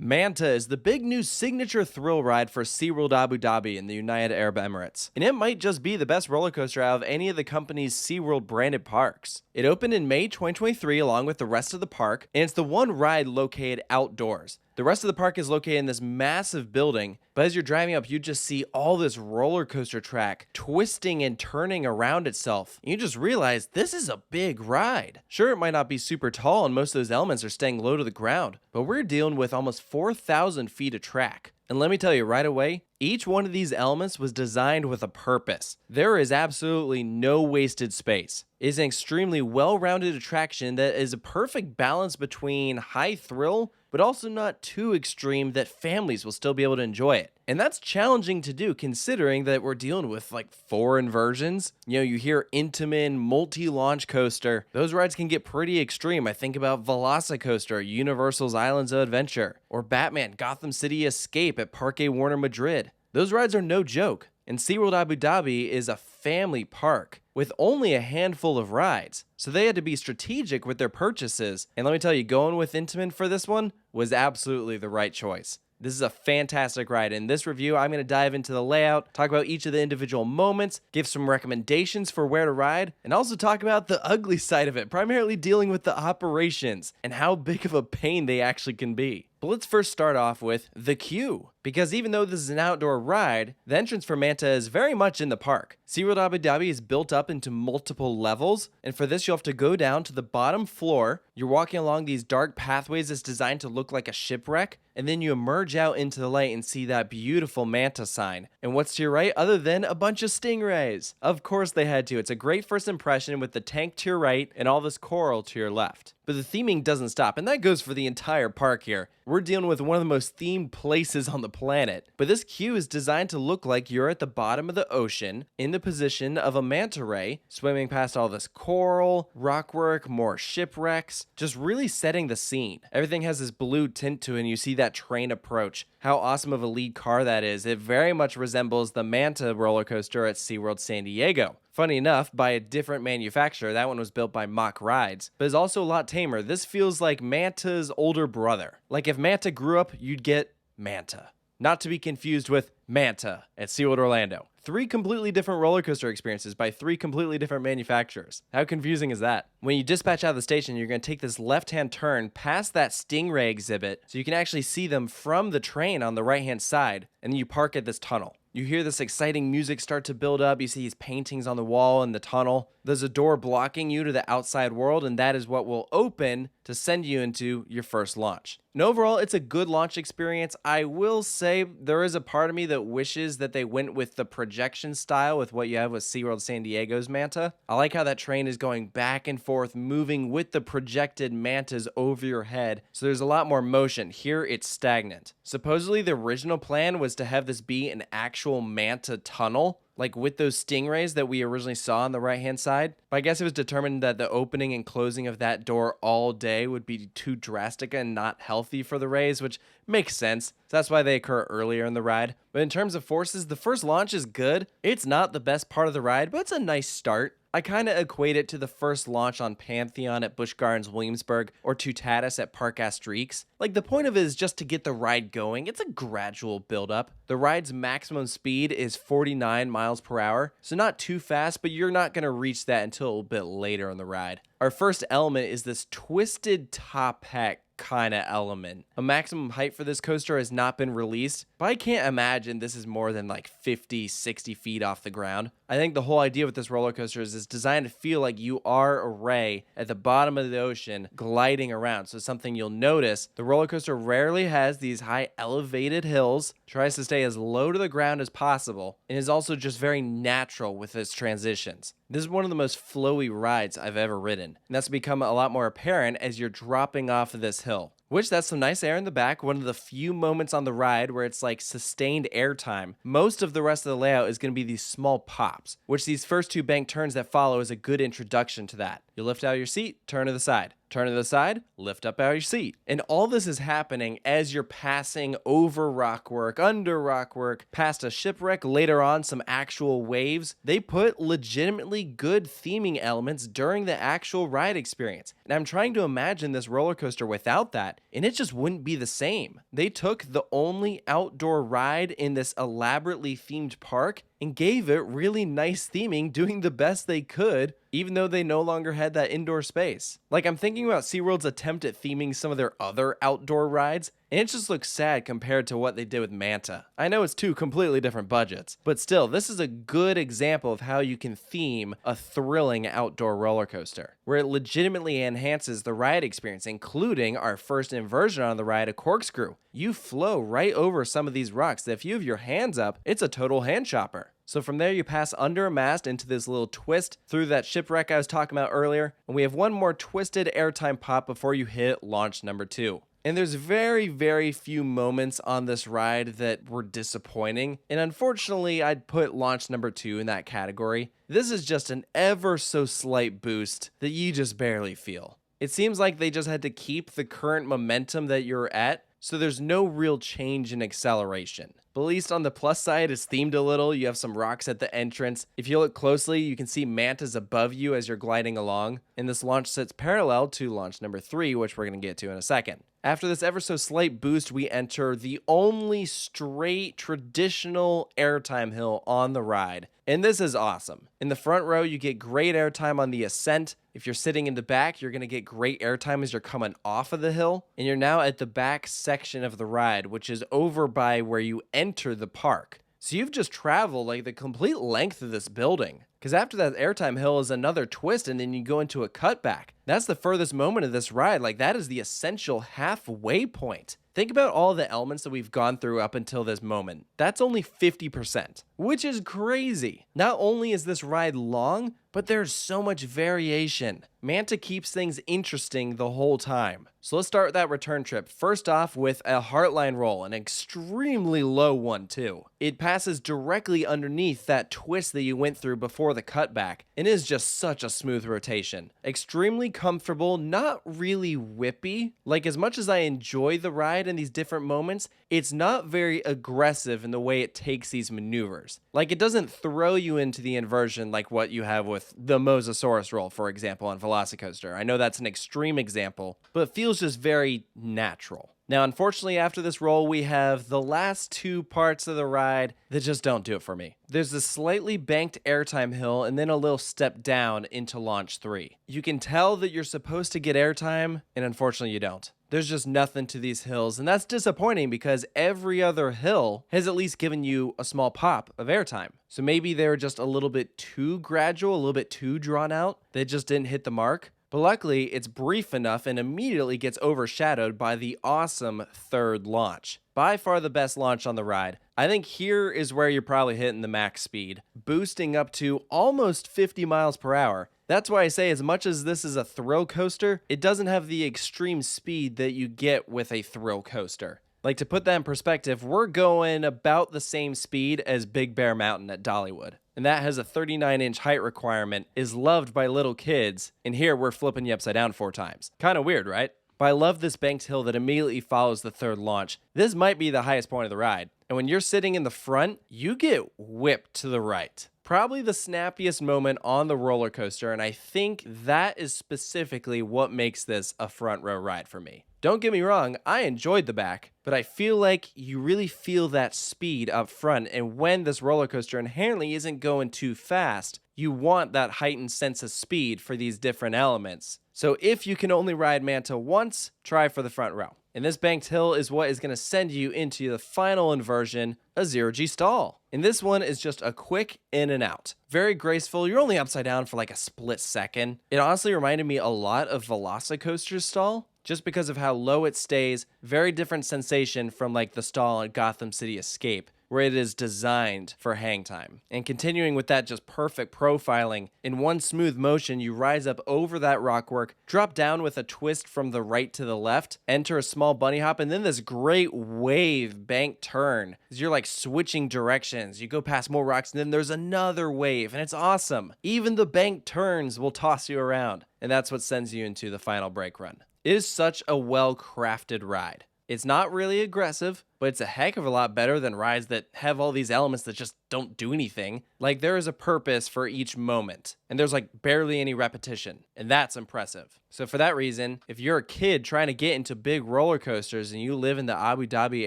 Manta is the big new signature thrill ride for SeaWorld Abu Dhabi in the United Arab Emirates, and it might just be the best roller coaster out of any of the company's SeaWorld branded parks. It opened in May 2023 along with the rest of the park, and it's the one ride located outdoors. The rest of the park is located in this massive building, but as you're driving up, you just see all this roller coaster track twisting and turning around itself. And you just realize this is a big ride. Sure, it might not be super tall and most of those elements are staying low to the ground, but we're dealing with almost 4,000 feet of track. And let me tell you right away, each one of these elements was designed with a purpose. There is absolutely no wasted space. It is an extremely well-rounded attraction that is a perfect balance between high thrill, but also not too extreme that families will still be able to enjoy it. And that's challenging to do considering that we're dealing with like 4 inversions. You hear Intamin, multi-launch coaster. Those rides can get pretty extreme. I think about Velocicoaster, Universal's Islands of Adventure, or Batman Gotham City Escape at Parque Warner Madrid. Those rides are no joke. And SeaWorld Abu Dhabi is a family park with only a handful of rides. So they had to be strategic with their purchases. And let me tell you, going with Intamin for this one was absolutely the right choice. This is a fantastic ride. In this review, I'm going to dive into the layout, talk about each of the individual moments, give some recommendations for where to ride, and also talk about the ugly side of it, primarily dealing with the operations and how big of a pain they actually can be. But let's first start off with the queue, because even though this is an outdoor ride, the entrance for Manta is very much in the park. SeaWorld Abu Dhabi is built up into multiple levels, and for this you'll have to go down to the bottom floor. You're walking along these dark pathways that's designed to look like a shipwreck, and then you emerge out into the light and see that beautiful Manta sign. And what's to your right other than a bunch of stingrays? Of course they had to. It's a great first impression with the tank to your right and all this coral to your left. But the theming doesn't stop, and that goes for the entire park here. We're dealing with one of the most themed places on the planet. But this queue is designed to look like you're at the bottom of the ocean, in the position of a manta ray, swimming past all this coral, rockwork, more shipwrecks, just really setting the scene. Everything has this blue tint to it, and you see that train approach. How awesome of a lead car that is. It very much resembles the Manta roller coaster at SeaWorld San Diego. Funny enough, by a different manufacturer. That one was built by Mach Rides, but is also a lot tamer. This feels like Manta's older brother. Like if Manta grew up, you'd get Manta. Not to be confused with Manta at SeaWorld Orlando. 3 completely different roller coaster experiences by 3 completely different manufacturers. How confusing is that? When you dispatch out of the station, you're going to take this left-hand turn past that stingray exhibit so you can actually see them from the train on the right-hand side, and then you park at this tunnel. You hear this exciting music start to build up. You see these paintings on the wall in the tunnel. There's a door blocking you to the outside world, and that is what will open to send you into your first launch. And overall, it's a good launch experience. I will say there is a part of me that wishes that they went with the projection style with what you have with SeaWorld San Diego's Manta. I like how that train is going back and forth, moving with the projected mantas over your head. So there's a lot more motion. Here, it's stagnant. Supposedly, the original plan was to have this be an actual Manta tunnel, like with those stingrays that we originally saw on the right-hand side. But I guess it was determined that the opening and closing of that door all day would be too drastic and not healthy for the rays, which makes sense. So that's why they occur earlier in the ride. But in terms of forces, the first launch is good. It's not the best part of the ride, but it's a nice start. I kind of equate it to the first launch on Pantheon at Busch Gardens Williamsburg or Tutatis at Parc Asterix. Like the point of it is just to get the ride going. It's a gradual build-up. The ride's maximum speed is 49 miles per hour, so not too fast, but you're not going to reach that until a bit later in the ride. Our first element is this twisted top hat kind of element. A maximum height for this coaster has not been released, but I can't imagine this is more than like 50, 60 feet off the ground. I think the whole idea with this roller coaster is it's designed to feel like you are a ray at the bottom of the ocean gliding around. So something you'll notice, the roller coaster rarely has these high elevated hills, tries to stay as low to the ground as possible, and is also just very natural with its transitions. This is one of the most flowy rides I've ever ridden, and that's become a lot more apparent as you're dropping off of this hill. Which that's some nice air in the back, one of the few moments on the ride where it's like sustained airtime. Most of the rest of the layout is going to be these small pops, which these first 2 bank turns that follow is a good introduction to that. You lift out your seat, turn to the side. Turn to the side, lift up out of your seat. And all this is happening as you're passing over rockwork, under rockwork, past a shipwreck, later on some actual waves. They put legitimately good theming elements during the actual ride experience. And I'm trying to imagine this roller coaster without that, and it just wouldn't be the same. They took the only outdoor ride in this elaborately themed park and gave it really nice theming, doing the best they could, even though they no longer had that indoor space. Like, I'm thinking about SeaWorld's attempt at theming some of their other outdoor rides, and it just looks sad compared to what they did with Manta. I know it's two completely different budgets, but still, this is a good example of how you can theme a thrilling outdoor roller coaster, where it legitimately enhances the ride experience, including our first inversion on the ride, a corkscrew. You flow right over some of these rocks that if you have your hands up, it's a total hand chopper. So from there, you pass under a mast into this little twist through that shipwreck I was talking about earlier, and we have one more twisted airtime pop before you hit launch number 2. And there's very, very few moments on this ride that were disappointing, and unfortunately, I'd put launch number 2 in that category. This is just an ever so slight boost that you just barely feel. It seems like they just had to keep the current momentum that you're at, so there's no real change in acceleration. But at least on the plus side, it's themed a little. You have some rocks at the entrance. If you look closely, you can see mantas above you as you're gliding along. And this launch sits parallel to launch number 3, which we're going to get to in a second. After this ever so slight boost, we enter the only straight traditional airtime hill on the ride. And this is awesome. In the front row, you get great airtime on the ascent. If you're sitting in the back, you're going to get great airtime as you're coming off of the hill. And you're now at the back section of the ride, which is over by where you enter the park. So you've just traveled like the complete length of this building. Because after that airtime hill is another twist, and then you go into a cutback. That's the furthest moment of this ride. Like, that is the essential halfway point. Think about all the elements that we've gone through up until this moment. That's only 50%, which is crazy. Not only is this ride long, but there's so much variation. Manta keeps things interesting the whole time. So let's start with that return trip. First off with a heartline roll, an extremely low one too. It passes directly underneath that twist that you went through before the cutback, and is just such a smooth rotation. Extremely comfortable, not really whippy. Like, as much as I enjoy the ride in these different moments, it's not very aggressive in the way it takes these maneuvers. Like, it doesn't throw you into the inversion like what you have with the Mosasaurus roll, for example, on Velocicoaster. I know that's an extreme example, but it feels just very natural. Now, unfortunately, after this roll, we have the last 2 parts of the ride that just don't do it for me. There's a slightly banked airtime hill and then a little step down into launch 3. You can tell that you're supposed to get airtime, and unfortunately you don't. There's just nothing to these hills, and that's disappointing because every other hill has at least given you a small pop of airtime. So maybe they're just a little bit too gradual, a little bit too drawn out. They just didn't hit the mark. But luckily, it's brief enough and immediately gets overshadowed by the awesome third launch. By far the best launch on the ride. I think here is where you're probably hitting the max speed, boosting up to almost 50 miles per hour. That's why I say, as much as this is a thrill coaster, it doesn't have the extreme speed that you get with a thrill coaster. Like, to put that in perspective, we're going about the same speed as Big Bear Mountain at Dollywood. And that has a 39-inch height requirement, is loved by little kids, and here we're flipping you upside down 4 times. Kind of weird, right? But I love this banked hill that immediately follows the third launch. This might be the highest point of the ride. And when you're sitting in the front, you get whipped to the right. Probably the snappiest moment on the roller coaster, and I think that is specifically what makes this a front row ride for me. Don't get me wrong, I enjoyed the back, but I feel like you really feel that speed up front, and when this roller coaster inherently isn't going too fast, you want that heightened sense of speed for these different elements. So if you can only ride Manta once, try for the front row. And this banked hill is what is going to send you into the final inversion, a 0G stall. And this one is just a quick in and out. Very graceful. You're only upside down for like a split second. It honestly reminded me a lot of Velocicoaster's stall, just because of how low it stays. Very different sensation from like the stall at Gotham City Escape, where it is designed for hang time. And continuing with that just perfect profiling, in one smooth motion, you rise up over that rockwork, drop down with a twist from the right to the left, enter a small bunny hop, and then this great wave bank turn. As you're like switching directions, you go past more rocks, and then there's another wave, and it's awesome. Even the bank turns will toss you around, and that's what sends you into the final brake run. It is such a well-crafted ride. It's not really aggressive, but it's a heck of a lot better than rides that have all these elements that just don't do anything. Like, there is a purpose for each moment, and there's like barely any repetition, and that's impressive. So for that reason, if you're a kid trying to get into big roller coasters and you live in the Abu Dhabi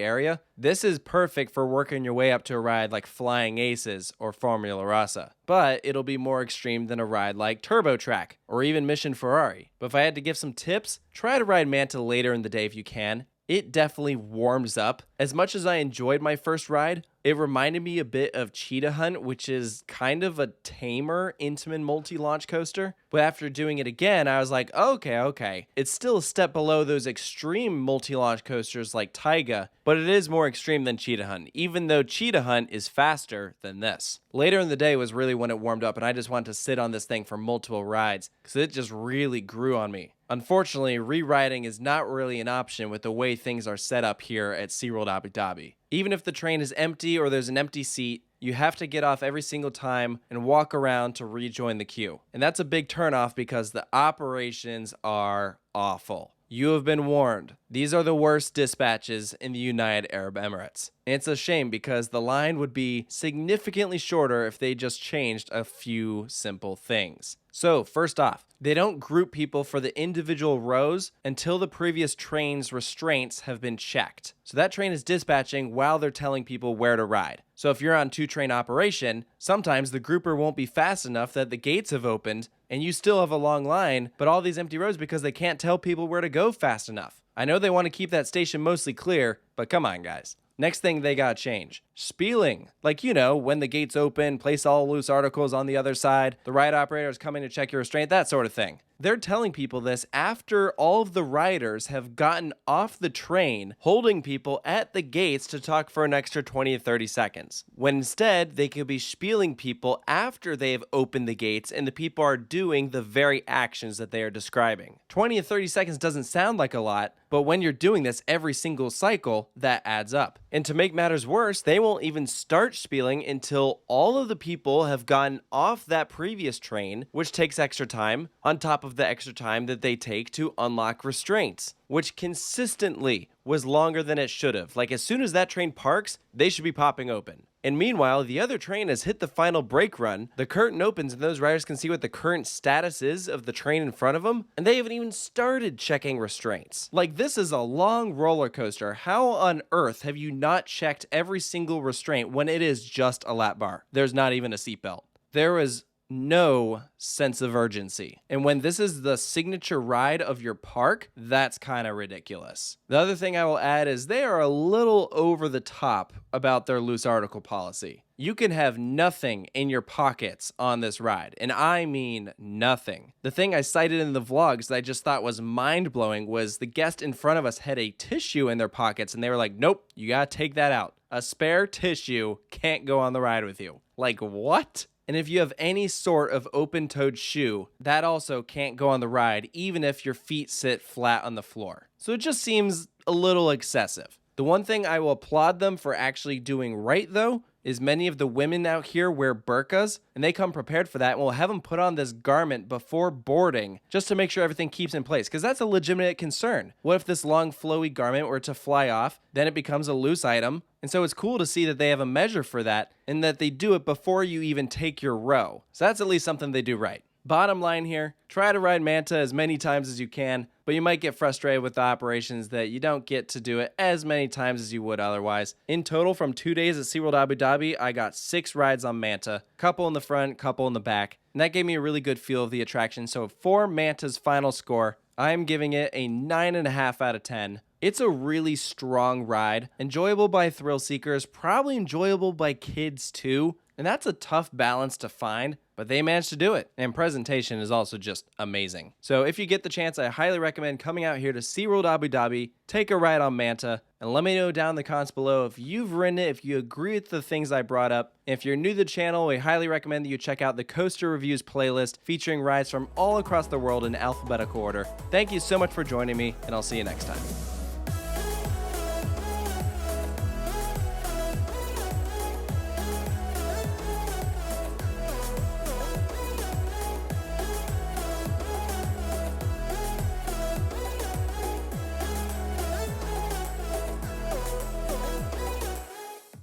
area, this is perfect for working your way up to a ride like Flying Aces or Formula Rossa. But it'll be more extreme than a ride like Turbo Track or even Mission Ferrari. But if I had to give some tips, try to ride Manta later in the day if you can. It definitely warms up. As much as I enjoyed my first ride, it reminded me a bit of Cheetah Hunt, which is kind of a tamer Intamin multi-launch coaster. But after doing it again, I was like, okay. It's still a step below those extreme multi-launch coasters like Taiga, but it is more extreme than Cheetah Hunt, even though Cheetah Hunt is faster than this. Later in the day was really when it warmed up, and I just wanted to sit on this thing for multiple rides because it just really grew on me. Unfortunately, re-riding is not really an option with the way things are set up here at SeaWorld Abu Dhabi. Even if the train is empty or there's an empty seat, you have to get off every single time and walk around to rejoin the queue. And that's a big turnoff because the operations are awful. You have been warned. These are the worst dispatches in the United Arab Emirates. And it's a shame because the line would be significantly shorter if they just changed a few simple things. So, first off, they don't group people for the individual rows until the previous train's restraints have been checked. So that train is dispatching while they're telling people where to ride. So if you're on two-train operation, sometimes the grouper won't be fast enough that the gates have opened and you still have a long line, but all these empty rows because they can't tell people where to go fast enough. I know they want to keep that station mostly clear, but come on, guys. Next thing they gotta change. Spieling. Like, when the gates open, place all loose articles on the other side, the ride operator is coming to check your restraint, that sort of thing. They're telling people this after all of the riders have gotten off the train, holding people at the gates to talk for an extra 20 to 30 seconds. When instead, they could be spieling people after they have opened the gates and the people are doing the very actions that they are describing. 20 to 30 seconds doesn't sound like a lot, but when you're doing this every single cycle, that adds up. And to make matters worse, they won't even start spieling until all of the people have gotten off that previous train, which takes extra time, on top of the extra time that they take to unlock restraints, which consistently was longer than it should have. Like, as soon as that train parks, they should be popping open. And meanwhile, the other train has hit the final brake run, the curtain opens and those riders can see what the current status is of the train in front of them, and they haven't even started checking restraints. Like, this is a long roller coaster. How on earth have you not checked every single restraint when it is just a lap bar? There's not even a seatbelt. There is no sense of urgency. And when this is the signature ride of your park, that's kind of ridiculous. The other thing I will add is they are a little over the top about their loose article policy. You can have nothing in your pockets on this ride, and I mean nothing. The thing I cited in the vlogs that I just thought was mind-blowing was the guest in front of us had a tissue in their pockets, and they were like, nope, you gotta take that out. A spare tissue can't go on the ride with you. Like, what? And if you have any sort of open-toed shoe, that also can't go on the ride, even if your feet sit flat on the floor. So it just seems a little excessive. The one thing I will applaud them for actually doing right, though, is many of the women out here wear burqas, and they come prepared for that, and we'll have them put on this garment before boarding just to make sure everything keeps in place, because that's a legitimate concern. What if this long flowy garment were to fly off, then it becomes a loose item, and so it's cool to see that they have a measure for that, and that they do it before you even take your row. So that's at least something they do right. Bottom line here, try to ride Manta as many times as you can, but you might get frustrated with the operations that you don't get to do it as many times as you would otherwise. In total, from 2 days at SeaWorld Abu Dhabi, I got 6 rides on Manta, couple in the front, couple in the back, and that gave me a really good feel of the attraction. So for Manta's final score, I'm giving it a 9.5 out of 10. It's a really strong ride, enjoyable by thrill seekers, probably enjoyable by kids too, and that's a tough balance to find, but they managed to do it, and presentation is also just amazing. So if you get the chance, I highly recommend coming out here to SeaWorld Abu Dhabi, take a ride on Manta, and let me know down in the comments below if you've ridden it, if you agree with the things I brought up. And if you're new to the channel, I highly recommend that you check out the Coaster Reviews playlist featuring rides from all across the world in alphabetical order. Thank you so much for joining me, and I'll see you next time.